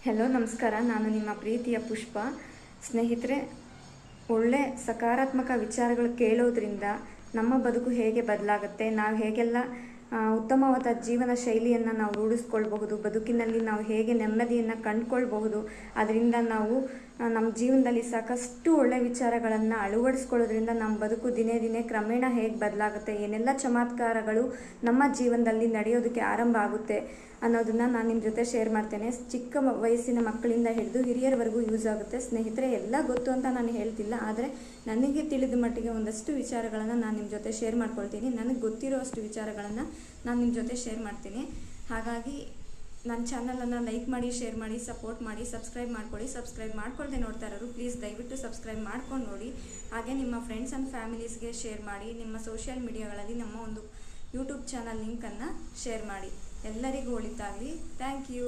Hello ನಮಸ್ಕಾರ. ನಾನು ನಿಮ್ಮ ಪ್ರೀತಿಯ ಪುಷ್ಪ. ಸ್ನೇಹಿತರೆ, ಒಳ್ಳೆ ಸಕಾರಾತ್ಮಕ ವಿಚಾರಗಳು ಕೇಳೋದ್ರಿಂದ ನಮ್ಮ ಬದುಕು ಹೇಗೆ ಬದಲಾಗುತ್ತೆ, ನಾವು ಹೇಗೆಲ್ಲ ಉತ್ತಮವಾದ ಜೀವನ ಶೈಲಿಯನ್ನು ನಾವು ರೂಢಿಸ್ಕೊಳ್ಬಹುದು, ಬದುಕಿನಲ್ಲಿ ನಾವು ಹೇಗೆ ನೆಮ್ಮದಿಯನ್ನು ಕಂಡುಕೊಳ್ಬಹುದು, ಅದರಿಂದ ನಾವು ನಮ್ಮ ಜೀವನದಲ್ಲಿ ಸಾಕಷ್ಟು ಒಳ್ಳೆ ವಿಚಾರಗಳನ್ನು ಅಳವಡಿಸ್ಕೊಳ್ಳೋದ್ರಿಂದ ನಮ್ಮ ಬದುಕು ದಿನೇ ದಿನೇ ಕ್ರಮೇಣ ಹೇಗೆ ಬದಲಾಗುತ್ತೆ, ಏನೆಲ್ಲ ಚಮತ್ಕಾರಗಳು ನಮ್ಮ ಜೀವನದಲ್ಲಿ ನಡೆಯೋದಕ್ಕೆ ಆರಂಭ ಆಗುತ್ತೆ ಅನ್ನೋದನ್ನು ನಾನು ನಿಮ್ಮ ಜೊತೆ ಶೇರ್ ಮಾಡ್ತೇನೆ. ಚಿಕ್ಕ ವಯಸ್ಸಿನ ಮಕ್ಕಳಿಂದ ಹಿಡಿದು ಹಿರಿಯರವರೆಗೂ ಯೂಸ್ ಆಗುತ್ತೆ. ಸ್ನೇಹಿತರೆ, ಎಲ್ಲ ಗೊತ್ತು ಅಂತ ನಾನು ಹೇಳ್ತಿಲ್ಲ, ಆದರೆ ನನಗೆ ತಿಳಿದ ಮಟ್ಟಿಗೆ ಒಂದಷ್ಟು ವಿಚಾರಗಳನ್ನು ನಾನು ನಿಮ್ಮ ಜೊತೆ ಶೇರ್ ಮಾಡ್ಕೊಳ್ತೀನಿ. ನನಗೆ ಗೊತ್ತಿರೋ ಅಷ್ಟು ವಿಚಾರಗಳನ್ನು ನಾನು ನಿಮ್ಮ ಜೊತೆ ಶೇರ್ ಮಾಡ್ತೀನಿ. ಹಾಗಾಗಿ ನನ್ನ ಚಾನಲನ್ನು ಲೈಕ್ ಮಾಡಿ, ಶೇರ್ ಮಾಡಿ, ಸಪೋರ್ಟ್ ಮಾಡಿ, ಸಬ್ಸ್ಕ್ರೈಬ್ ಮಾಡ್ಕೊಳ್ಳಿ. ಸಬ್ಸ್ಕ್ರೈಬ್ ಮಾಡ್ಕೊಳ್ದೆ ನೋಡ್ತಾ ಇರೋರು ಪ್ಲೀಸ್ ದಯವಿಟ್ಟು ಸಬ್ಸ್ಕ್ರೈಬ್ ಮಾಡ್ಕೊಂಡು ನೋಡಿ. ಹಾಗೆ ನಿಮ್ಮ ಫ್ರೆಂಡ್ಸ್ ಆ್ಯಂಡ್ ಫ್ಯಾಮಿಲೀಸ್ಗೆ ಶೇರ್ ಮಾಡಿ. ನಿಮ್ಮ ಸೋಷಿಯಲ್ ಮೀಡಿಯಾಗಳಲ್ಲಿ ನಮ್ಮ ಒಂದು ಯೂಟ್ಯೂಬ್ ಚಾನಲ್ ಲಿಂಕನ್ನು ಶೇರ್ ಮಾಡಿ. ಎಲ್ಲರಿಗೂ ಒಳಿತಾಗಲಿ. Thank you.